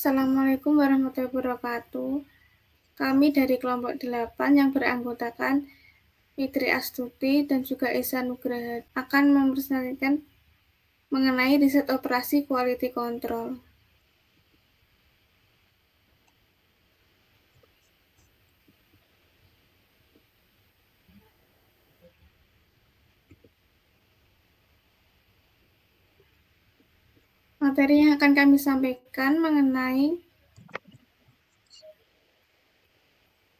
Assalamualaikum warahmatullahi wabarakatuh. Kami dari kelompok 8 yang beranggotakan Fitri Astuti dan juga Esa Nugraha akan mempresentasikan mengenai riset operasi quality control. Materi yang akan kami sampaikan mengenai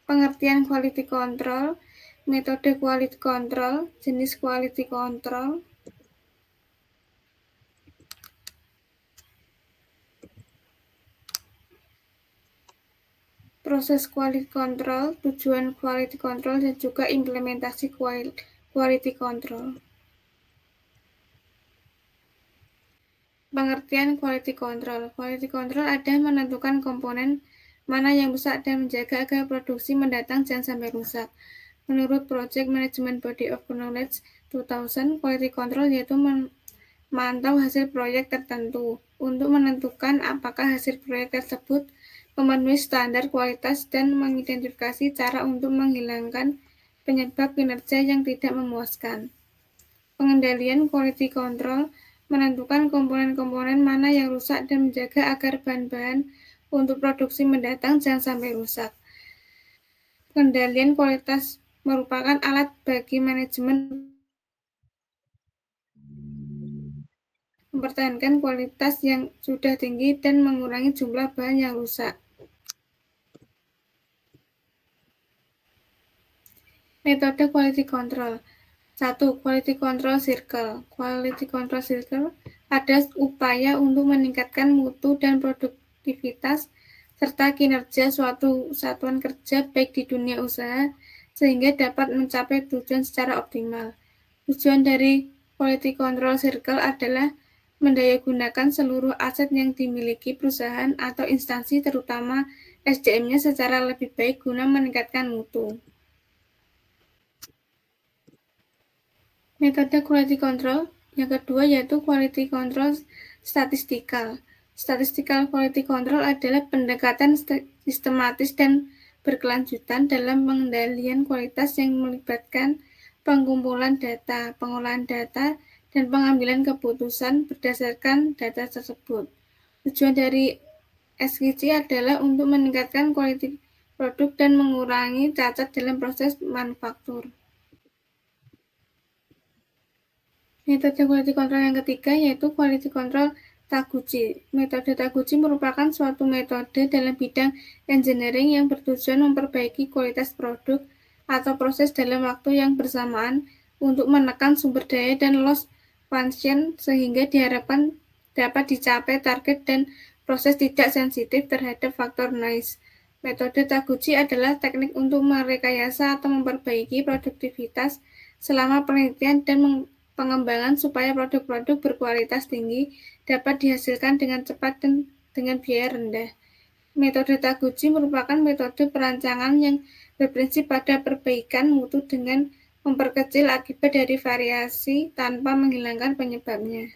pengertian quality control, metode quality control, jenis quality control, proses quality control, tujuan quality control, dan juga implementasi quality control. Pengertian quality control. Quality control adalah menentukan komponen mana yang rusak dan menjaga agar produksi mendatang jangan sampai rusak. Menurut Project Management Body of Knowledge 2000, quality control yaitu memantau hasil proyek tertentu untuk menentukan apakah hasil proyek tersebut memenuhi standar kualitas dan mengidentifikasi cara untuk menghilangkan penyebab kinerja yang tidak memuaskan. Pengendalian quality control menentukan komponen-komponen mana yang rusak dan menjaga agar bahan-bahan untuk produksi mendatang jangan sampai rusak. Pengendalian kualitas merupakan alat bagi manajemen mempertahankan kualitas yang sudah tinggi dan mengurangi jumlah bahan yang rusak. Metode quality control. 1. Quality control circle. Quality control circle ada upaya untuk meningkatkan mutu dan produktivitas serta kinerja suatu satuan kerja baik di dunia usaha sehingga dapat mencapai tujuan secara optimal. Tujuan dari quality control circle adalah mendayagunakan seluruh aset yang dimiliki perusahaan atau instansi terutama SDM-nya secara lebih baik guna meningkatkan mutu. Metode quality control yang kedua yaitu quality control statistikal. Statistical quality control adalah pendekatan sistematis dan berkelanjutan dalam pengendalian kualitas yang melibatkan pengumpulan data, pengolahan data, dan pengambilan keputusan berdasarkan data tersebut. Tujuan dari SQC adalah untuk meningkatkan kualitas produk dan mengurangi cacat dalam proses manufaktur. Metode quality control yang ketiga yaitu quality control Taguchi. Metode Taguchi merupakan suatu metode dalam bidang engineering yang bertujuan memperbaiki kualitas produk atau proses dalam waktu yang bersamaan untuk menekan sumber daya dan loss function sehingga diharapkan dapat dicapai target dan proses tidak sensitif terhadap faktor noise. Metode Taguchi adalah teknik untuk merekayasa atau memperbaiki produktivitas selama penelitian dan pengembangan supaya produk-produk berkualitas tinggi dapat dihasilkan dengan cepat dan dengan biaya rendah. Metode Taguchi merupakan metode perancangan yang berprinsip pada perbaikan mutu dengan memperkecil akibat dari variasi tanpa menghilangkan penyebabnya.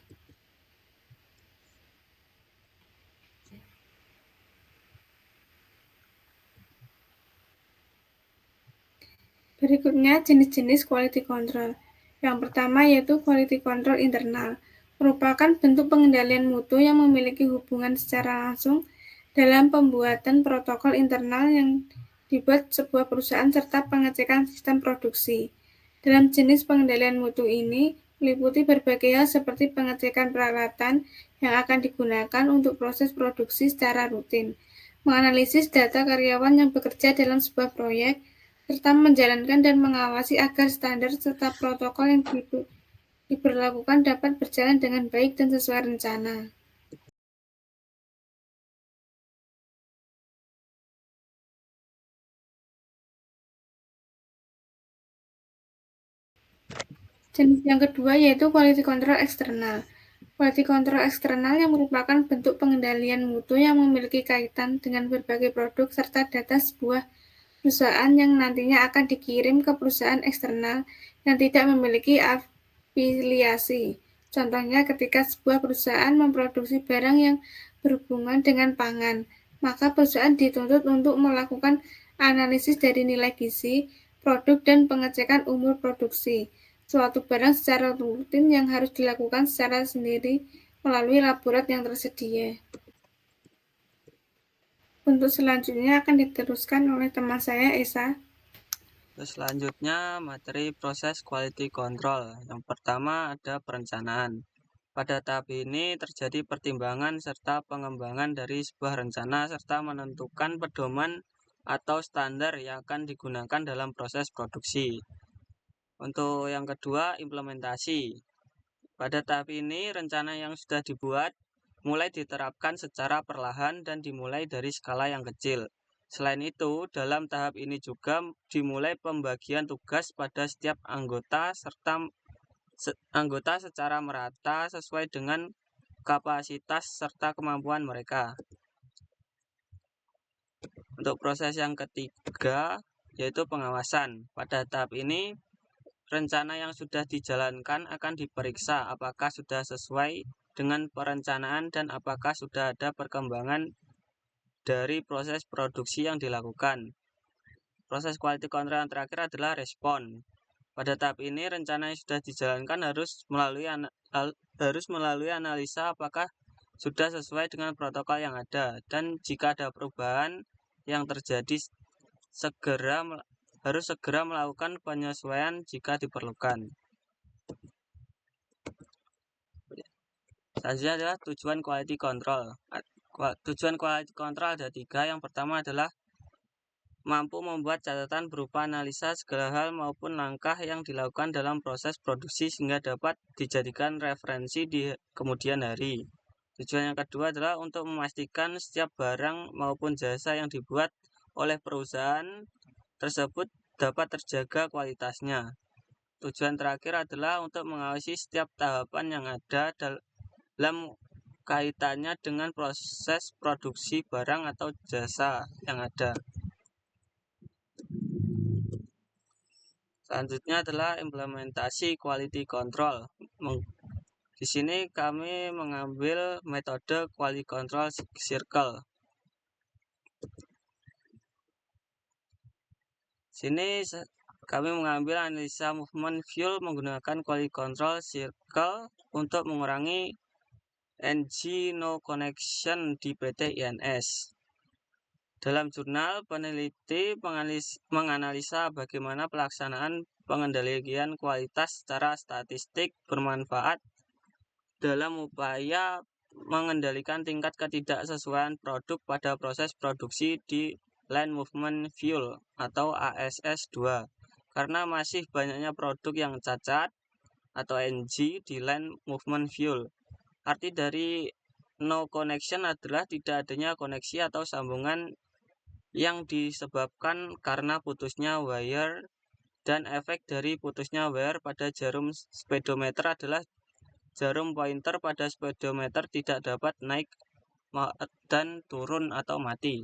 Berikutnya jenis-jenis quality control. Yang pertama yaitu quality control internal, merupakan bentuk pengendalian mutu yang memiliki hubungan secara langsung dalam pembuatan protokol internal yang dibuat sebuah perusahaan serta pengecekan sistem produksi. Dalam jenis pengendalian mutu ini meliputi berbagai hal seperti pengecekan peralatan yang akan digunakan untuk proses produksi secara rutin, menganalisis data karyawan yang bekerja dalam sebuah proyek, serta menjalankan dan mengawasi agar standar serta protokol yang diberlakukan dapat berjalan dengan baik dan sesuai rencana. Jenis yang kedua yaitu quality control eksternal. Quality control eksternal yang merupakan bentuk pengendalian mutu yang memiliki kaitan dengan berbagai produk serta data sebuah perusahaan yang nantinya akan dikirim ke perusahaan eksternal yang tidak memiliki afiliasi. Contohnya ketika sebuah perusahaan memproduksi barang yang berhubungan dengan pangan, maka perusahaan dituntut untuk melakukan analisis dari nilai gizi, produk, dan pengecekan umur produksi suatu barang secara rutin yang harus dilakukan secara sendiri melalui laborat yang tersedia. Untuk selanjutnya akan diteruskan oleh teman saya, Esa. Terus selanjutnya materi proses quality control. Yang pertama ada perencanaan. Pada tahap ini terjadi pertimbangan serta pengembangan dari sebuah rencana serta menentukan pedoman atau standar yang akan digunakan dalam proses produksi. Untuk yang kedua, implementasi. Pada tahap ini rencana yang sudah dibuat mulai diterapkan secara perlahan dan dimulai dari skala yang kecil. Selain itu, dalam tahap ini juga dimulai pembagian tugas pada setiap anggota secara merata sesuai dengan kapasitas serta kemampuan mereka. Untuk proses yang ketiga, yaitu pengawasan. Pada tahap ini, rencana yang sudah dijalankan akan diperiksa apakah sudah sesuai dengan perencanaan dan apakah sudah ada perkembangan dari proses produksi yang dilakukan. Proses quality control yang terakhir adalah respon. Pada tahap ini, rencana yang sudah dijalankan harus melalui analisa apakah sudah sesuai dengan protokol yang ada, dan jika ada perubahan yang terjadi harus segera melakukan penyesuaian jika diperlukan. Selanjutnya adalah tujuan quality control. Tujuan quality control ada 3. Yang pertama adalah mampu membuat catatan berupa analisa segala hal maupun langkah yang dilakukan dalam proses produksi sehingga dapat dijadikan referensi di kemudian hari. Tujuan yang kedua adalah untuk memastikan setiap barang maupun jasa yang dibuat oleh perusahaan tersebut dapat terjaga kualitasnya. Tujuan terakhir adalah untuk mengawasi setiap tahapan yang ada dalam kaitannya dengan proses produksi barang atau jasa yang ada. Selanjutnya adalah implementasi quality control. Di sini kami mengambil metode quality control circle. Sini kami mengambil analisa movement fuel menggunakan quality control circle untuk mengurangi NG no connection di PT INS. Dalam jurnal, peneliti menganalisa bagaimana pelaksanaan pengendalian kualitas secara statistik bermanfaat dalam upaya mengendalikan tingkat ketidaksesuaian produk pada proses produksi di line movement fuel atau ASS2 karena masih banyaknya produk yang cacat atau NG di line movement fuel. Arti dari no connection adalah tidak adanya koneksi atau sambungan yang disebabkan karena putusnya wire, dan efek dari putusnya wire pada jarum speedometer adalah jarum pointer pada speedometer tidak dapat naik dan turun atau mati.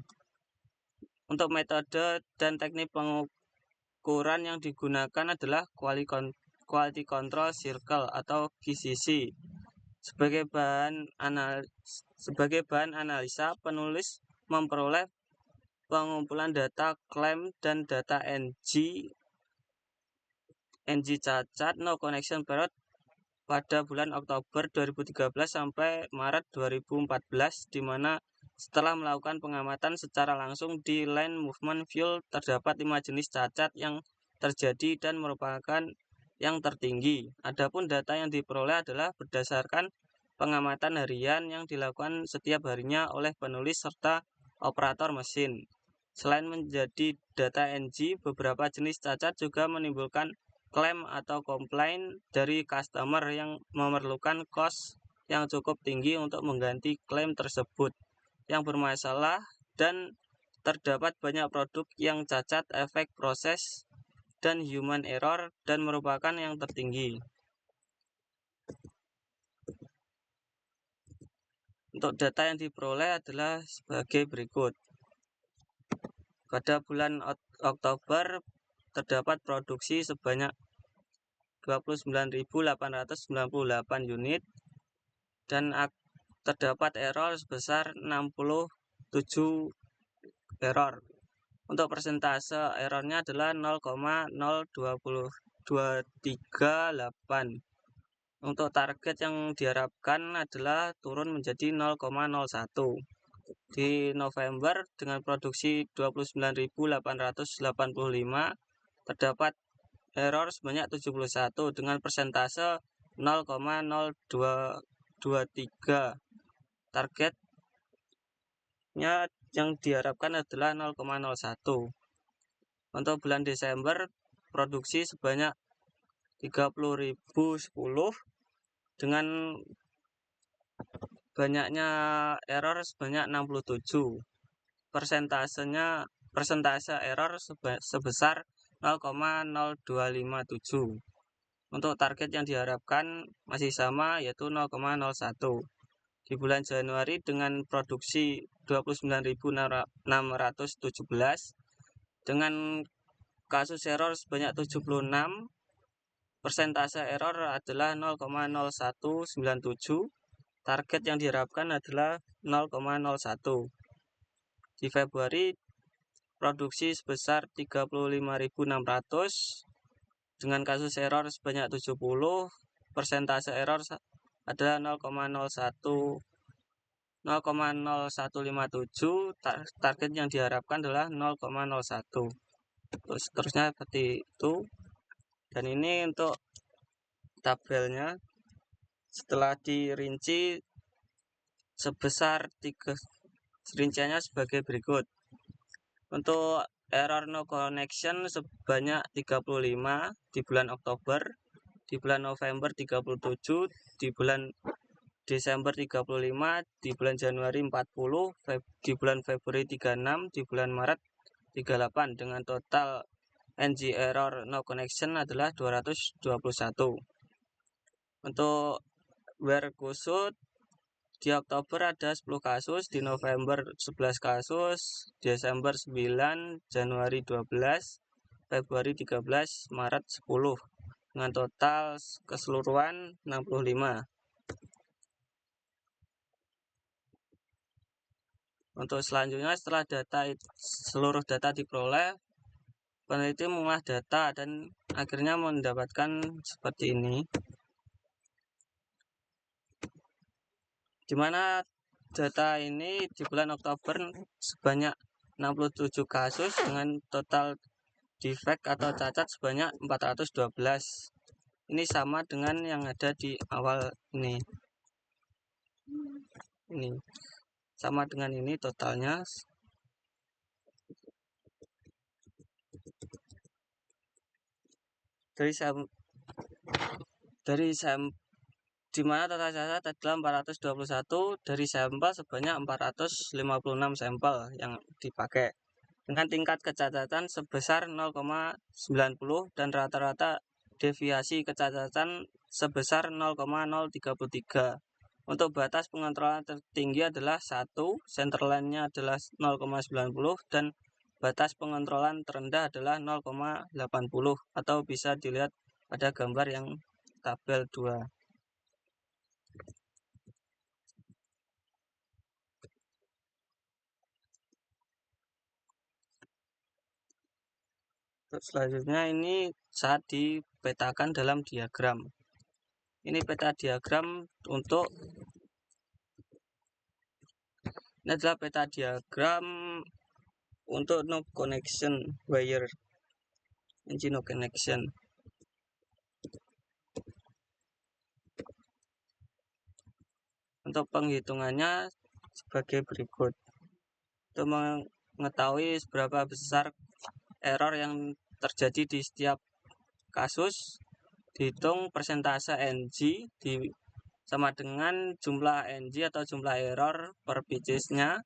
Untuk metode dan teknik pengukuran yang digunakan adalah quality control circle atau QCC. Sebagai bahan analisa, penulis memperoleh pengumpulan data klaim dan data NG cacat no connection period pada bulan Oktober 2013 sampai Maret 2014, di mana setelah melakukan pengamatan secara langsung di line movement fuel terdapat 5 jenis cacat yang terjadi dan merupakan yang tertinggi. Adapun data yang diperoleh adalah berdasarkan pengamatan harian yang dilakukan setiap harinya oleh penulis serta operator mesin. Selain menjadi data NG, beberapa jenis cacat juga menimbulkan klaim atau komplain dari customer yang memerlukan cost yang cukup tinggi untuk mengganti klaim tersebut yang bermasalah, dan terdapat banyak produk yang cacat efek proses dan human error dan merupakan yang tertinggi. Untuk data yang diperoleh adalah sebagai berikut. Pada bulan Oktober terdapat produksi sebanyak 29.898 unit dan terdapat error sebesar 67 error. Untuk persentase errornya adalah 0,0238. Untuk target yang diharapkan adalah turun menjadi 0,01. Di November dengan produksi 29.885 terdapat error sebanyak 71 dengan persentase 0,0223. Targetnya yang diharapkan adalah 0,01. Untuk bulan Desember produksi sebanyak 30.010 dengan banyaknya error sebanyak 67. Persentase error sebesar 0,0257. Untuk target yang diharapkan masih sama, yaitu 0,01. Di bulan Januari dengan produksi 29.617 dengan kasus error sebanyak 76, persentase error adalah 0,0197. Target yang diharapkan adalah 0,01. Di Februari produksi sebesar 35.600 dengan kasus error sebanyak 70, persentase error adalah 0,0157. Target yang diharapkan adalah 0,01. Terus seterusnya seperti itu. Dan ini untuk tabelnya setelah dirinci sebesar 3 rinciannya sebagai berikut. Untuk error no connection sebanyak 35 di bulan Oktober, di bulan November 37, di bulan Desember 35, di bulan Januari 40, di bulan Februari 36, di bulan Maret 38 dengan total NG error no connection adalah 221. Untuk where kusut di Oktober ada 10 kasus, di November 11 kasus, Desember 9, Januari 12, Februari 13, Maret 10 dengan total keseluruhan 65. Untuk selanjutnya setelah seluruh data diperoleh, peneliti mengolah data dan akhirnya mendapatkan seperti ini, di mana data ini di bulan Oktober sebanyak 67 kasus dengan total defect atau cacat sebanyak 412. Ini sama dengan yang ada di awal ini. Ini sama dengan ini totalnya. Di mana total cacat adalah 421, dari sampel sebanyak 456 sampel yang dipakai dengan tingkat kecacatan sebesar 0,90 dan rata-rata deviasi kecacatan sebesar 0,033. Untuk batas pengontrolan tertinggi adalah 1, centerline-nya adalah 0,90 dan batas pengontrolan terendah adalah 0,80 atau bisa dilihat pada gambar yang tabel 2. Selanjutnya ini saat dipetakan dalam diagram. Ini peta diagram ini adalah peta diagram untuk no connection wire, no connection. Untuk penghitungannya sebagai berikut. Untuk mengetahui seberapa besar error yang terjadi di setiap kasus, dihitung persentase NG sama dengan jumlah NG atau jumlah error per pieces-nya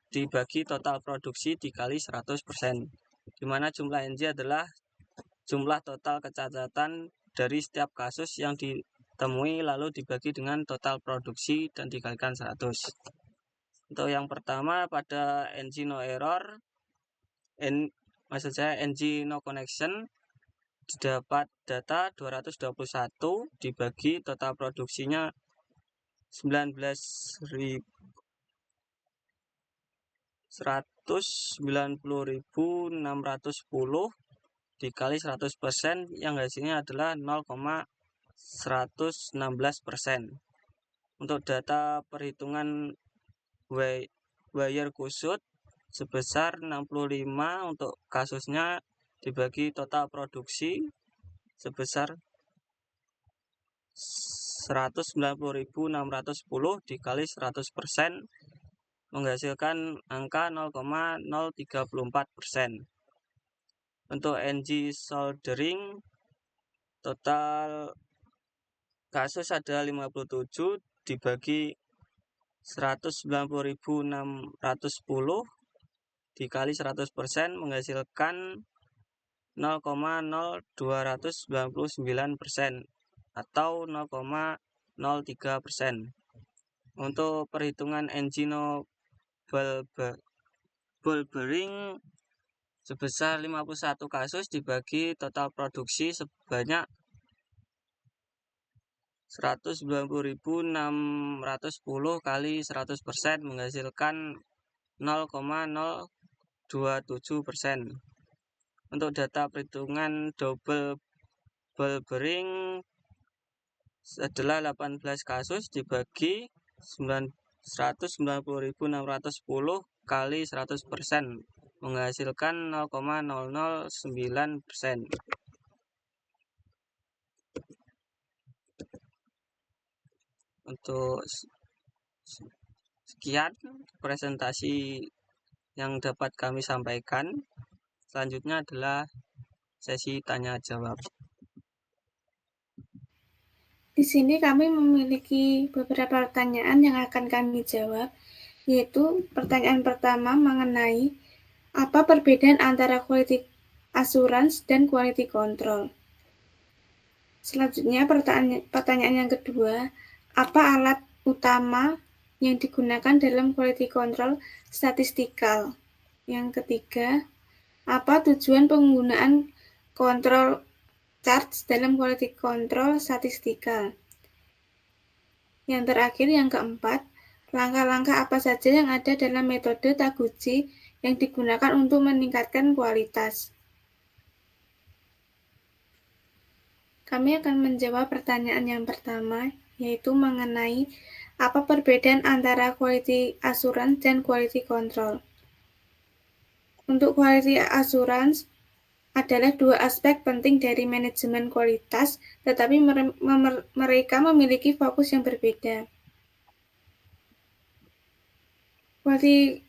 dibagi total produksi dikali 100%, di mana jumlah NG adalah jumlah total kecacatan dari setiap kasus yang ditemui lalu dibagi dengan total produksi dan dikalikan 100. Untuk yang pertama pada NG no error, NG no connection didapat data 221 dibagi total produksinya 190.610 dikali 100% yang hasilnya adalah 0,116%. Untuk data perhitungan wire kusut sebesar 65 untuk kasusnya dibagi total produksi sebesar 190.610 dikali 100% menghasilkan angka 0,034%. Untuk NG soldering total kasus ada 57 dibagi 190.610 dikali 100% menghasilkan 0,0299% atau 0,03%. Untuk perhitungan engine ball bearing sebesar 51 kasus dibagi total produksi sebanyak 190.610 kali 100% menghasilkan 0,027%. Untuk data perhitungan double ball bearing adalah 18 kasus dibagi 190.610 kali 100% menghasilkan 0,009%. Untuk sekian presentasi yang dapat kami sampaikan. Selanjutnya adalah sesi tanya jawab. Di sini kami memiliki beberapa pertanyaan yang akan kami jawab, yaitu pertanyaan pertama mengenai apa perbedaan antara quality assurance dan quality control. Selanjutnya pertanyaan yang kedua, apa alat utama yang digunakan dalam quality control statistikal? Yang ketiga, apa tujuan penggunaan control charts dalam quality control statistikal? Yang terakhir, yang keempat, langkah-langkah apa saja yang ada dalam metode Taguchi yang digunakan untuk meningkatkan kualitas? Kami akan menjawab pertanyaan yang pertama, yaitu mengenai apa perbedaan antara quality assurance dan quality control. Untuk quality assurance adalah dua aspek penting dari manajemen kualitas, tetapi mereka memiliki fokus yang berbeda. Quality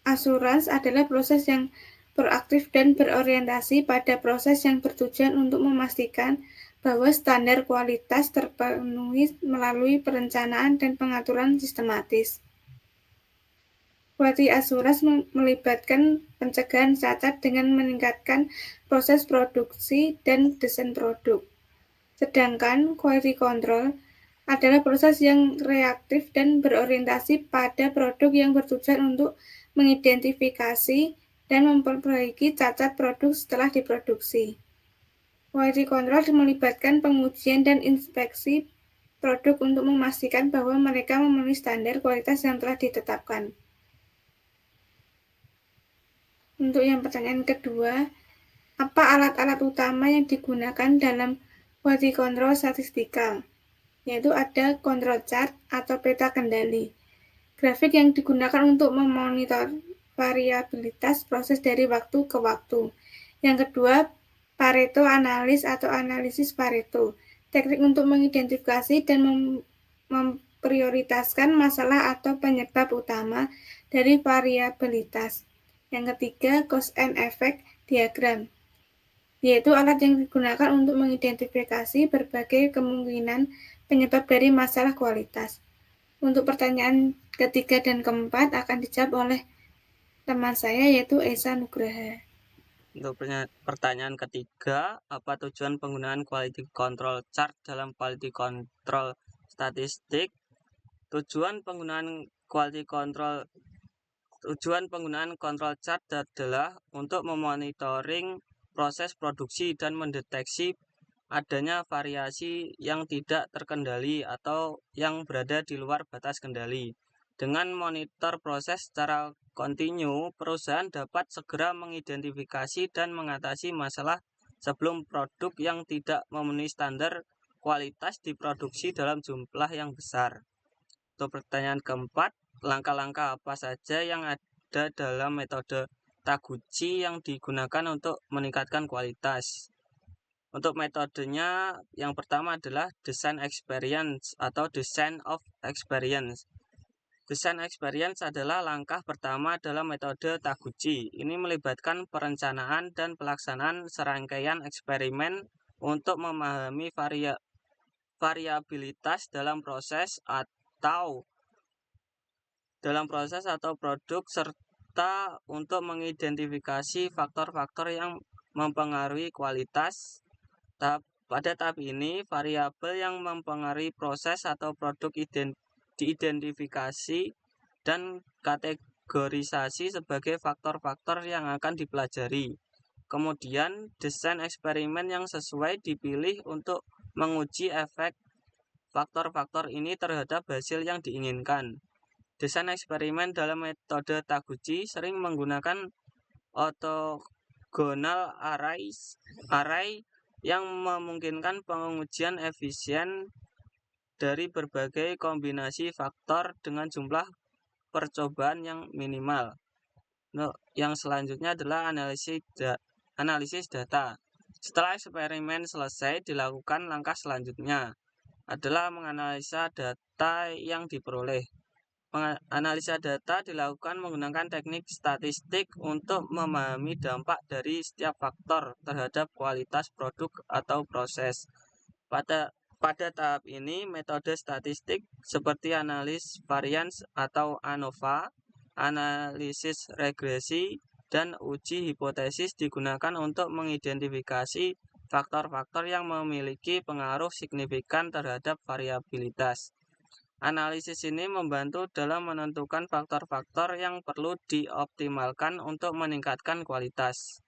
assurance adalah proses yang proaktif dan berorientasi pada proses yang bertujuan untuk memastikan bahwa standar kualitas terpenuhi melalui perencanaan dan pengaturan sistematis. Quality assurance melibatkan pencegahan cacat dengan meningkatkan proses produksi dan desain produk. Sedangkan quality control adalah proses yang reaktif dan berorientasi pada produk yang bertujuan untuk mengidentifikasi dan memperbaiki cacat produk setelah diproduksi. Quality control melibatkan pengujian dan inspeksi produk untuk memastikan bahwa mereka memenuhi standar kualitas yang telah ditetapkan. Untuk yang pertanyaan kedua, apa alat-alat utama yang digunakan dalam quality control statistikal? Yaitu ada control chart atau peta kendali. Grafik yang digunakan untuk memonitor variabilitas proses dari waktu ke waktu. Yang kedua, Pareto analysis atau analisis Pareto. Teknik untuk mengidentifikasi dan memprioritaskan masalah atau penyebab utama dari variabilitas. Yang ketiga, cause and effect diagram, yaitu alat yang digunakan untuk mengidentifikasi berbagai kemungkinan penyebab dari masalah kualitas. Untuk pertanyaan ketiga dan keempat akan dijawab oleh teman saya, yaitu Esa Nugraha. Untuk pertanyaan ketiga, apa tujuan penggunaan quality control chart dalam quality control statistik? Tujuan penggunaan control chart adalah untuk memonitoring proses produksi dan mendeteksi adanya variasi yang tidak terkendali atau yang berada di luar batas kendali. Dengan monitor proses secara kontinu, perusahaan dapat segera mengidentifikasi dan mengatasi masalah sebelum produk yang tidak memenuhi standar kualitas diproduksi dalam jumlah yang besar. Untuk pertanyaan keempat, langkah-langkah apa saja yang ada dalam metode Taguchi yang digunakan untuk meningkatkan kualitas? Untuk metodenya, yang pertama adalah design experience atau design of experience. Design experience adalah langkah pertama dalam metode Taguchi. Ini melibatkan perencanaan dan pelaksanaan serangkaian eksperimen untuk memahami variabilitas dalam proses atau produk serta untuk mengidentifikasi faktor-faktor yang mempengaruhi kualitas. Pada tahap ini, variabel yang mempengaruhi proses atau produk diidentifikasi dan kategorisasi sebagai faktor-faktor yang akan dipelajari. Kemudian, desain eksperimen yang sesuai dipilih untuk menguji efek faktor-faktor ini terhadap hasil yang diinginkan. Desain eksperimen dalam metode Taguchi sering menggunakan orthogonal array yang memungkinkan pengujian efisien dari berbagai kombinasi faktor dengan jumlah percobaan yang minimal. Yang selanjutnya adalah analisis data. Setelah eksperimen selesai, dilakukan langkah selanjutnya adalah menganalisa data yang diperoleh. Analisa data dilakukan menggunakan teknik statistik untuk memahami dampak dari setiap faktor terhadap kualitas produk atau proses. Pada tahap ini, metode statistik seperti analisis varians atau ANOVA, analisis regresi, dan uji hipotesis digunakan untuk mengidentifikasi faktor-faktor yang memiliki pengaruh signifikan terhadap variabilitas. Analisis ini membantu dalam menentukan faktor-faktor yang perlu dioptimalkan untuk meningkatkan kualitas.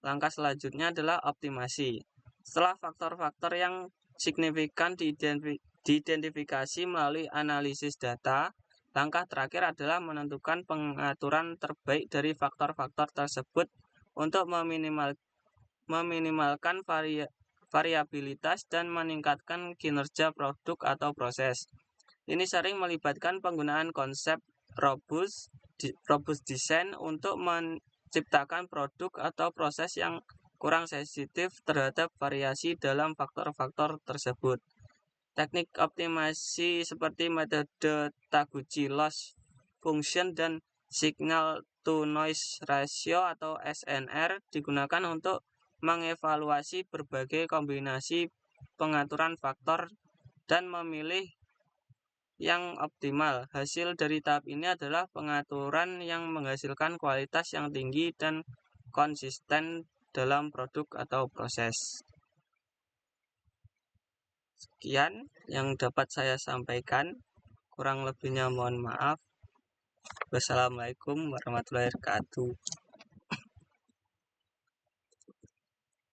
Langkah selanjutnya adalah optimasi. Setelah faktor-faktor yang signifikan diidentifikasi melalui analisis data, langkah terakhir adalah menentukan pengaturan terbaik dari faktor-faktor tersebut untuk meminimalkan variabilitas dan meningkatkan kinerja produk atau proses. Ini sering melibatkan penggunaan konsep robust design untuk menciptakan produk atau proses yang kurang sensitif terhadap variasi dalam faktor-faktor tersebut. Teknik optimasi seperti metode Taguchi loss function dan signal to noise ratio atau SNR digunakan untuk mengevaluasi berbagai kombinasi pengaturan faktor dan memilih yang optimal. Hasil dari tahap ini adalah pengaturan yang menghasilkan kualitas yang tinggi dan konsisten dalam produk atau proses. Sekian yang dapat saya sampaikan. Kurang lebihnya mohon maaf. Wassalamualaikum warahmatullahi wabarakatuh.